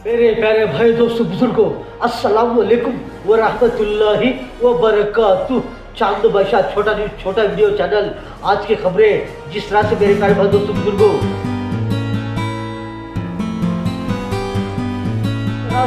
मेरे प्यारे भाई दोस्तों बुजुर्गों, अस्सलाम वालेकुम व रहमतुल्लाहि व बरकातुहू। चांद बादशाह छोटा न्यूज छोटा वीडियो चैनल। आज की खबरें जिस तरह से मेरे प्यारे भाई दोस्तों बुजुर्गों,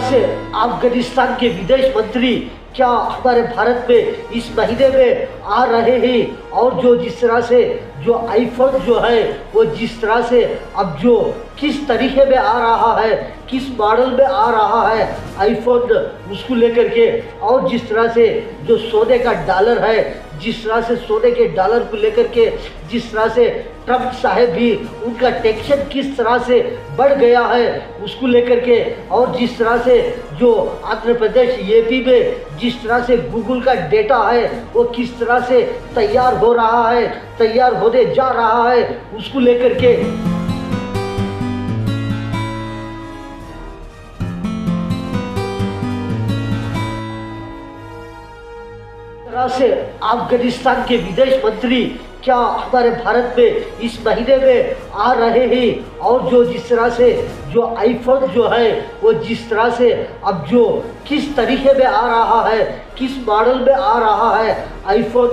से अफगानिस्तान के विदेश मंत्री क्या हमारे भारत में इस महीने में आ रहे हैं, और जो जिस तरह से जो आईफोन जो है वो जिस तरह से अब जो किस तरीके में आ रहा है, किस मॉडल में आ रहा है आईफोन, उसको लेकर के, और जिस तरह से जो सोने का डॉलर है, जिस तरह से सोने के डॉलर को लेकर के जिस तरह से ट्रम्प साहब भी उनका टेंशन किस तरह से बढ़ गया है उसको लेकर के, और जिस तरह से जो आंध्र प्रदेश यूपी में जिस तरह से गूगल का डेटा है वो किस तरह से तैयार हो रहा है, तैयार होने जा रहा है, उसको लेकर के से अफगानिस्तान के विदेश मंत्री क्या हमारे भारत में इस महीने में आ रहे हैं, और जो जिस तरह से जो आईफोन जो है वो जिस तरह से अब जो किस तरीके में आ रहा है, किस मॉडल में आ रहा है आईफोन,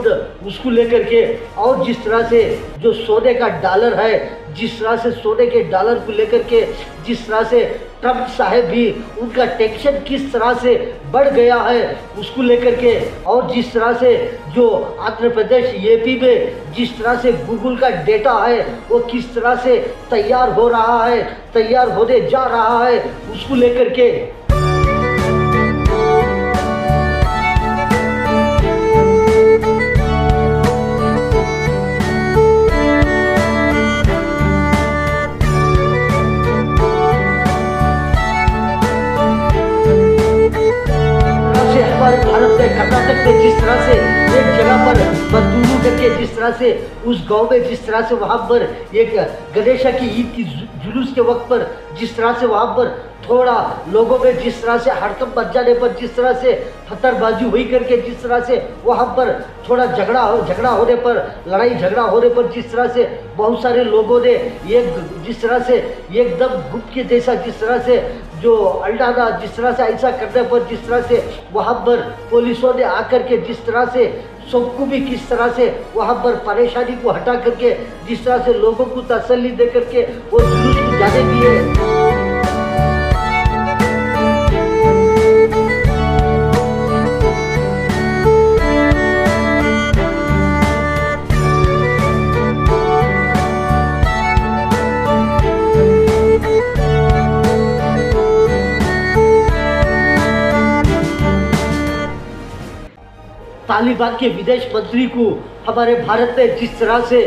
उसको लेकर के, और जिस तरह से जो सोने का डॉलर है, जिस तरह से सोने के डॉलर को लेकर के जिस तरह से ट्रम्प साहब भी उनका टेंशन किस तरह से बढ़ गया है उसको लेकर के, और जिस तरह से जो आंध्र प्रदेश यूपी में जिस तरह से गूगल का डेटा है वो किस तरह से तैयार हो रहा है, तैयार होने जा रहा है, उसको लेकर के भारत में कर्नाटक में जिस तरह से एक जगह पर मजदूरों करके जिस तरह से उस गांव में जिस तरह से वहां पर एक गणेशा की ईद की जुलूस के वक्त पर जिस तरह से वहां पर थोड़ा लोगों में जिस तरह से हड़कंप मच जाने पर जिस तरह से पत्थरबाजी हुई करके जिस तरह से वहां पर थोड़ा झगड़ा होने पर, लड़ाई झगड़ा होने पर जिस तरह से बहुत सारे लोगों ने एक जिस तरह से एकदम गुट के जैसा जिस तरह से जो अल्टाना जिस तरह से ऐसा करने पर जिस तरह से वहां पर पुलिसों ने आकर के जिस तरह से सबको भी किस तरह से वहां पर परेशानी को हटा करके जिस तरह से लोगों को तसल्ली दे करके वो जुलूस को जाने दिए। तालिबान के विदेश मंत्री को हमारे भारत में जिस तरह से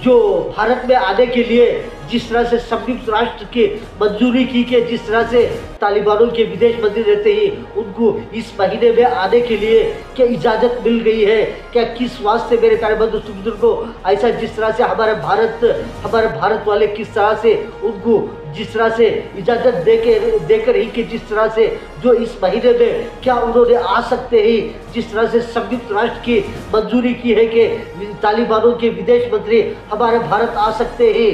जो भारत में आने के लिए जिस तरह से संयुक्त राष्ट्र की मंजूरी की के जिस तरह से तालिबानों के विदेश मंत्री रहते ही उनको इस महीने में आने के लिए क्या इजाज़त मिल गई है, क्या किस वास्ते मेरे प्यारे दोस्तों बुजुर्गों, ऐसा जिस तरह से हमारे भारत वाले किस तरह से उनको जिस तरह से इजाज़त देकर ही कि जिस तरह से जो इस महीने में क्या उन्होंने आ सकते ही जिस तरह से संयुक्त राष्ट्र की मंजूरी की है कि तालिबानों के विदेश मंत्री हमारे भारत आ सकते हैं।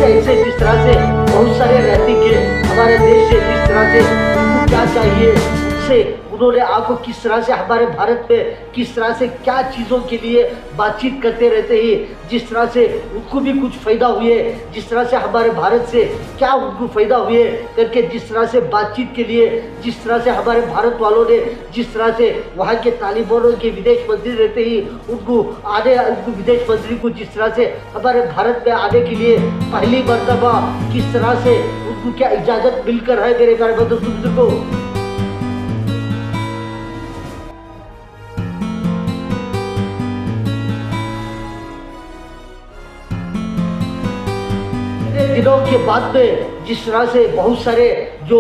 ऐसे जिस तरह से बहुत सारे रहती के हमारे देश से जिस तरह से उनको क्या चाहिए उससे उन्होंने आपको किस तरह से हमारे भारत में किस तरह से क्या चीज़ों के लिए बातचीत करते रहते हैं, जिस तरह से उनको भी कुछ फ़ायदा हुए, जिस तरह से हमारे भारत से क्या उनको फ़ायदा हुए करके जिस तरह से बातचीत के लिए जिस तरह से हमारे भारत वालों ने जिस तरह से वहाँ के तालिबानों के विदेश मंत्री रहते ही उनको विदेश मंत्री को जिस तरह से हमारे भारत में आने के लिए पहली मरतबा किस तरह से उनको क्या इजाज़त मिलकर है मेरे प्यारे दोस्तों को। दिनों के बाद में जिस तरह से बहुत सारे जो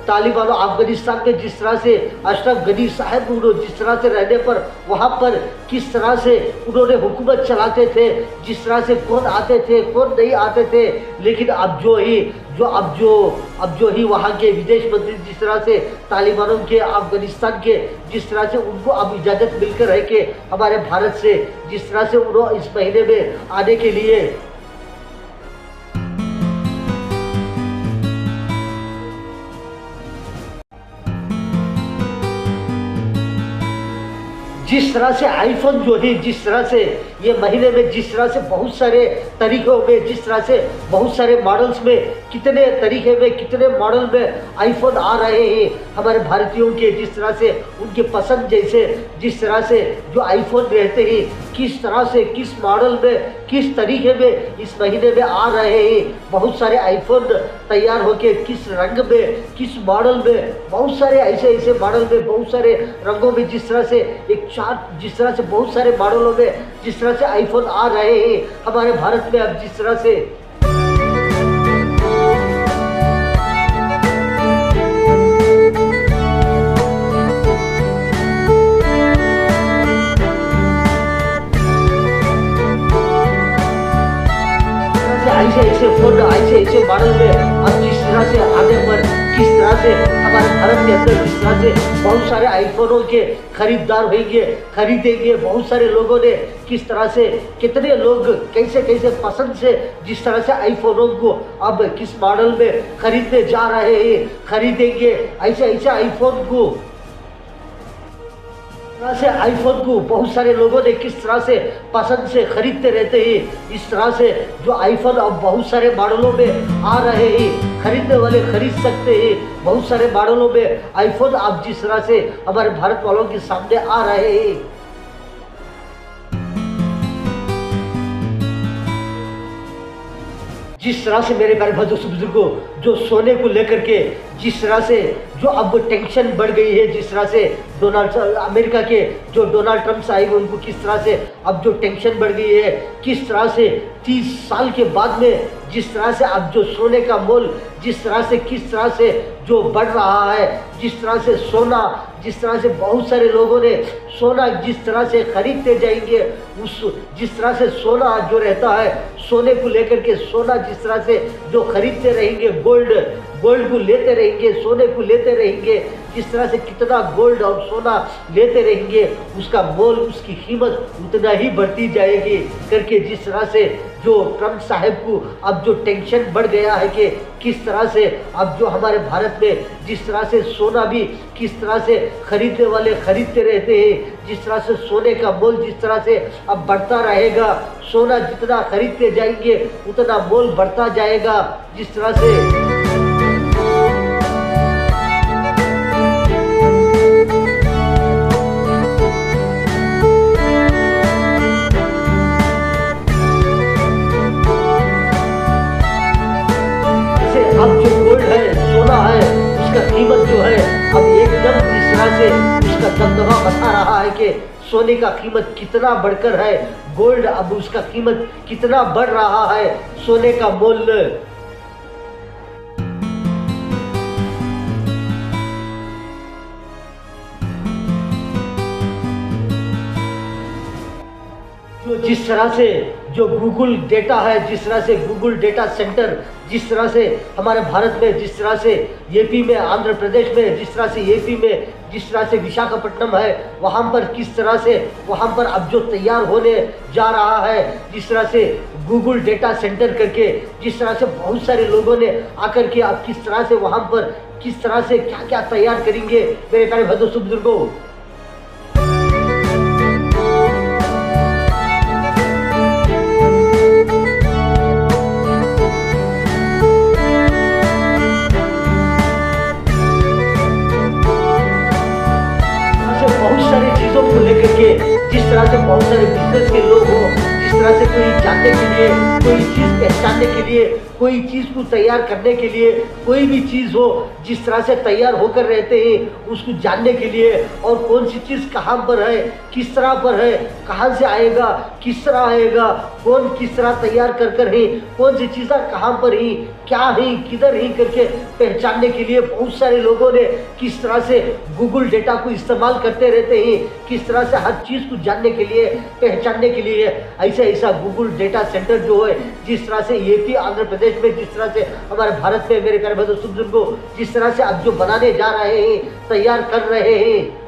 तालिबान अफगानिस्तान में जिस तरह से अशरफ गनी साहब उन्होंने जिस तरह से रहने पर वहाँ पर किस तरह से उन्होंने हुकूमत चलाते थे, जिस तरह से कौन आते थे कौन नहीं आते थे, लेकिन अब जो ही वहाँ के विदेश मंत्री जिस तरह से तालिबानों के अफगानिस्तान के जिस तरह से उनको अब इजाज़त मिलकर है कि हमारे भारत से जिस तरह से उन्होंने इस महीने में आने के लिए जिस तरह से आईफोन जो है जिस तरह से ये महीने में जिस तरह से बहुत सारे तरीकों में जिस तरह से बहुत सारे मॉडल्स में कितने तरीके में कितने मॉडल में आईफोन आ रहे हैं हमारे भारतीयों के, जिस तरह से उनके पसंद जैसे जिस तरह से जो आईफोन रहते हैं किस तरह से किस मॉडल में किस तरीके में इस महीने में आ रहे हैं। बहुत सारे आईफोन तैयार होके किस रंग में किस मॉडल में बहुत सारे ऐसे मॉडल में बहुत सारे रंगों में जिस तरह से एक चार्ट जिस तरह से बहुत सारे मॉडलों में जिस तरह से आईफोन आ रहे हैं हमारे भारत में। अब जिस तरह से ऐसे मॉडल में अब जिस तरह से आने पर किस तरह से हमारे भारत के अंदर जिस तरह से बहुत सारे आईफोनों के खरीदार होंगे खरीदेंगे, बहुत सारे लोगों ने किस तरह से कितने लोग कैसे पसंद से जिस तरह से आईफोनों को अब किस मॉडल में खरीदने जा रहे हैं खरीदेंगे। ऐसे आईफोन को तरह से आईफोन को बहुत सारे लोगों ने किस तरह से पसंद से खरीदते रहते हैं। इस तरह से जो आईफोन अब बहुत सारे मॉडलों में आ रहे हैं, खरीदने वाले खरीद सकते हैं। बहुत सारे मॉडलों में आईफोन अब जिस तरह से हमारे भारत वालों के सामने आ रहे हैं। जिस तरह से मेरे प्यारे भाइयों बुजुर्गों जो सोने को लेकर के जिस तरह से जो अब टेंशन बढ़ गई है, जिस तरह से अमेरिका के जो डोनाल्ड ट्रम्प आए उनको किस तरह से अब जो टेंशन बढ़ गई है, किस तरह से 30 साल के बाद में जिस तरह से अब जो सोने का मोल जिस तरह से किस तरह से जो बढ़ रहा है, जिस तरह से सोना जिस तरह से बहुत सारे लोगों ने सोना जिस तरह से खरीदते जाएंगे, उस जिस तरह से सोना जो रहता है सोने को लेकर के सोना जिस तरह से जो खरीदते रहेंगे, गोल्ड को लेते रहेंगे, सोने को लेते रहेंगे, जिस तरह से कितना गोल्ड और सोना लेते रहेंगे उसका मोल उसकी कीमत उतना ही बढ़ती जाएगी करके जिस तरह से जो ट्रम्प साहब को अब जो टेंशन बढ़ गया है कि किस तरह से अब जो हमारे भारत में जिस तरह से सोना भी किस तरह से खरीदने वाले खरीदते रहते हैं, जिस तरह से सोने का मोल जिस तरह से अब बढ़ता रहेगा, सोना जितना खरीदते जाएंगे उतना मोल बढ़ता जाएगा। जिस तरह से अब जो गोल्ड है सोना है उसका कीमत जो है अब एकदम जिस तरह से उसका दबदबा बता रहा है कि सोने का कीमत कितना बढ़कर है, गोल्ड अब उसका कीमत कितना बढ़ रहा है, सोने का मूल्य जो जिस तरह से जो गूगल डेटा है, जिस तरह से गूगल डेटा सेंटर जिस तरह से हमारे भारत में जिस तरह से यूपी में आंध्र प्रदेश में जिस तरह से यूपी में जिस तरह से विशाखापट्टनम है वहाँ पर किस तरह से वहाँ पर अब जो तैयार होने जा रहा है, जिस तरह से गूगल डेटा सेंटर करके जिस तरह से बहुत सारे लोगों ने आकर के अब किस तरह से वहाँ पर किस तरह से क्या क्या तैयार करेंगे मेरे प्यारे भाइयों बुजुर्गों। को लेकर के जिस तरह से बहुत सारे बिजनेस के लोग हो, जिस तरह से कोई जानने के लिए कोई चीज़ पहचानने के लिए कोई चीज़ को तैयार करने के लिए, कोई भी चीज़ हो जिस तरह से तैयार होकर रहते हैं उसको जानने के लिए, और कौन सी चीज़ कहाँ पर है, किस तरह पर है, कहाँ से आएगा, किस तरह आएगा, कौन किस तरह तैयार कर है, कौन सी चीज़ें कहाँ पर ही, क्या ही, किधर ही करके पहचानने के लिए बहुत सारे लोगों ने किस तरह से गूगल डेटा को इस्तेमाल करते रहते हैं, किस तरह से हर चीज़ को जानने के लिए, पहचानने के लिए। ऐसा गूगल डेटा सेंटर जो है, जिस तरह से यूपी आंध्र प्रदेश में, जिस तरह से हमारे भारत में, मेरे प्यारे भाइयों बुजुर्गों, जिस तरह से अब जो बनाने जा रहे हैं, तैयार कर रहे हैं,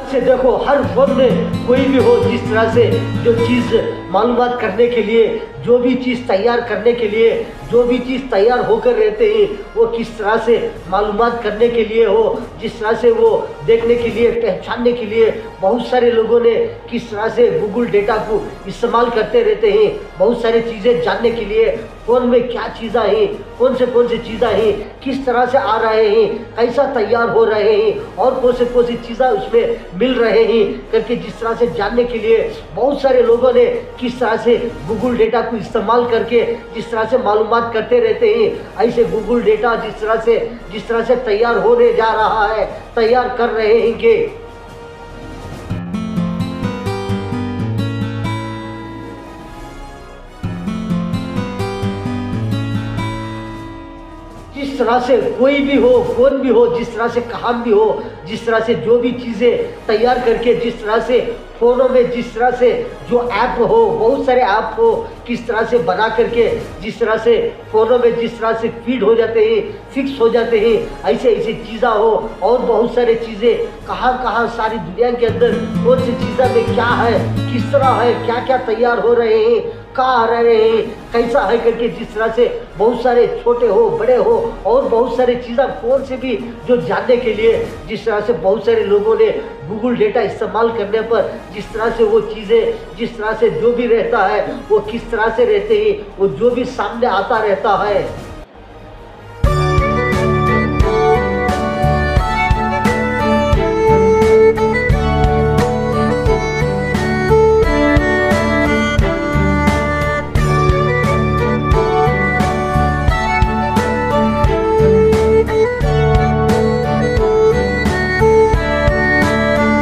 से देखो हर फोन में कोई भी हो, जिस तरह से जो चीज़ मालूमात करने के लिए, जो भी चीज़ तैयार करने के लिए, जो भी चीज़ तैयार होकर रहते हैं वो किस तरह से मालूमात करने के लिए हो, जिस तरह से वो देखने के लिए, पहचानने के लिए बहुत सारे लोगों ने किस तरह से गूगल डेटा को इस्तेमाल करते रहते हैं, बहुत सारी चीज़ें जानने के लिए, फ़ोन में क्या चीज़ें हैं, कौन से चीज़ें हैं, किस तरह से आ रहे हैं, कैसा तैयार हो रहे हैं, और कौन सी चीज़ें उसमें मिल रहे हैं करके जिस तरह से जानने के लिए बहुत सारे लोगों ने किस तरह से गूगल डेटा को इस्तेमाल करके जिस तरह से मालूमात करते रहते हैं। ऐसे गूगल डेटा जिस तरह से तैयार होने जा रहा है, तैयार कर रहे हैं कि जिस तरह से कोई भी हो, कौन भी हो, जिस तरह से कहाँ भी हो, जिस तरह से जो भी चीज़ें तैयार करके, जिस तरह से फ़ोनों में, जिस तरह से जो ऐप हो, बहुत सारे ऐप हो, किस तरह से बना करके, जिस तरह से फ़ोनों में जिस तरह से फीड हो जाते हैं, फिक्स हो जाते हैं, ऐसे चीज़ें हो, और बहुत सारे चीज़ें कहाँ सारी दुनिया के अंदर कौन सी चीज़ें में क्या है, किस तरह है, क्या क्या तैयार हो रहे हैं, कहाँ आ रहे हैं, कैसा है करके, जिस तरह से बहुत सारे छोटे हो, बड़े हो, और बहुत सारी चीज़ें फ़ोन से भी जो जानने के लिए, जिस तरह से बहुत सारे लोगों ने गूगल डेटा इस्तेमाल करने पर जिस तरह से वो चीज़ें, जिस तरह से जो भी रहता है वो किस तरह से रहते हैं, वो जो भी सामने आता रहता है।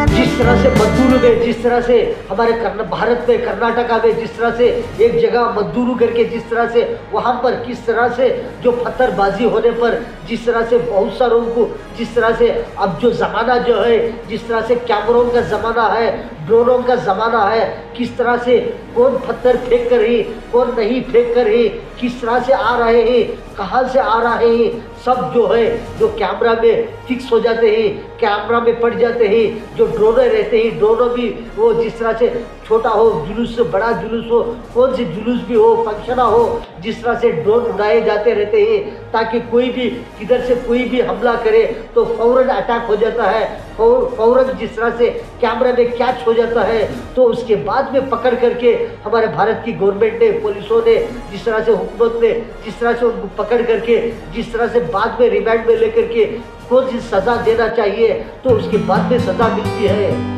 जिस तरह से मजदूर में, जिस तरह से हमारे भारत में कर्नाटका में जिस तरह से एक जगह मजदूर करके, जिस तरह से वहाँ पर किस तरह से जो पत्थरबाजी होने पर जिस तरह से बहुत सारों को, जिस तरह से अब जो ज़माना जो है, जिस तरह से कैमरों का ज़माना है, ड्रोनों का ज़माना है, किस तरह से कौन पत्थर फेंक कर ही, कौन नहीं फेंक कर ही, किस तरह से आ रहे हैं, कहाँ से आ रहे हैं, सब जो है जो कैमरा में फिक्स हो जाते हैं, कैमरा में पड़ जाते हैं। जो ड्रोनर रहते हैं, ड्रोनर भी वो जिस तरह से छोटा हो जुलूस, बड़ा जुलूस हो, कौन सी जुलूस भी हो, फंक्शन हो, जिस तरह से ड्रोन उड़ाए जाते रहते हैं ताकि कोई भी किधर से कोई भी हमला करे तो फौरन अटैक हो जाता है, फौरन जिस तरह से कैमरा में कैच हो जाता है। तो उसके बाद में पकड़ करके हमारे भारत की गवर्नमेंट ने, पुलिसों ने, जिस तरह से हुकूमत ने, जिस तरह से उनको पकड़ करके, जिस तरह से बाद में रिमांड में लेकर के कौन सी सज़ा देना चाहिए तो उसके बाद में सज़ा मिलती है।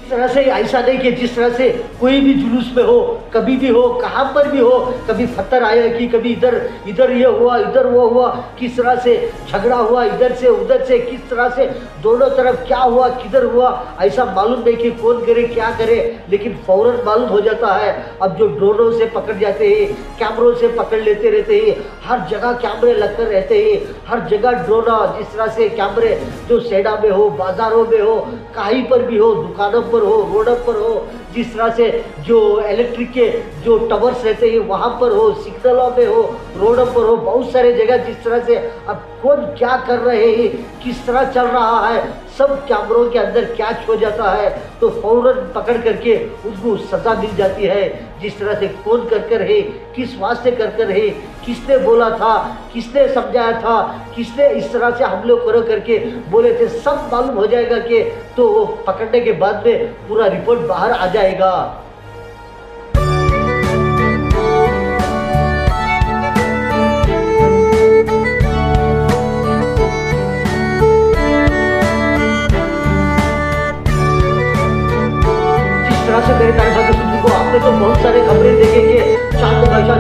इस तरह से ऐसा नहीं कि जिस तरह से कोई भी जुलूस में हो, कभी भी हो, कहाँ पर भी हो, कभी पत्थर आया कि कभी इधर ये हुआ, इधर वो हुआ, किस तरह से झगड़ा हुआ, इधर से उधर से, किस तरह से दोनों तरफ क्या हुआ, किधर हुआ, ऐसा मालूम नहीं कि कौन करे क्या करे, लेकिन फौरन मालूम हो जाता है। अब जो ड्रोनों से पकड़ जाते हैं, कैमरों से पकड़ लेते रहते हैं, हर जगह कैमरे लगकर रहते हैं, हर जगह ड्रोना, जिस तरह से कैमरे जो सेडा में हो, बाजारों में हो, कहीं पर भी हो, दुकानों पर हो, रोडों पर हो, जिस तरह से जो इलेक्ट्रिक के जो टावर्स रहते हैं वहाँ पर हो, सिग्नलों में हो, रोडों पर हो, बहुत सारे जगह जिस तरह से अब कौन क्या कर रहे हैं, किस तरह चल रहा है, सब कैमरों के अंदर कैच हो जाता है। तो फौरन पकड़ करके उनको सज़ा मिल जाती है। जिस तरह से कौन कर है, किस वास्ते कर है, किसने बोला था, किसने समझाया था, किसने इस तरह से हम लोग करो करके बोले थे, सब मालूम हो जाएगा कि तो वो पकड़ने के बाद में पूरा रिपोर्ट बाहर आ जाएगा। तरह से मेरे प्यारे भाई सुनने को आपने तो बहुत सारे खबरें देखेंगे, चांद भाईशान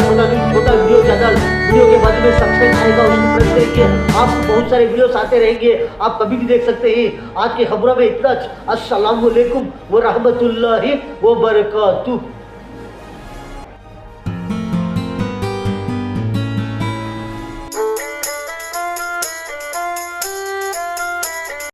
छोटा वीडियो चैनल, वीडियो के बाद में सब्सक्राइब आएगा उसको प्रेस करेंगे, आपको बहुत सारे वीडियोस आते रहेंगे, आप कभी भी देख सकते हैं। आज की खबरों में इतना। अस्सलाम वालेकुम व रहमतुल्लाहि व बरकातुहू।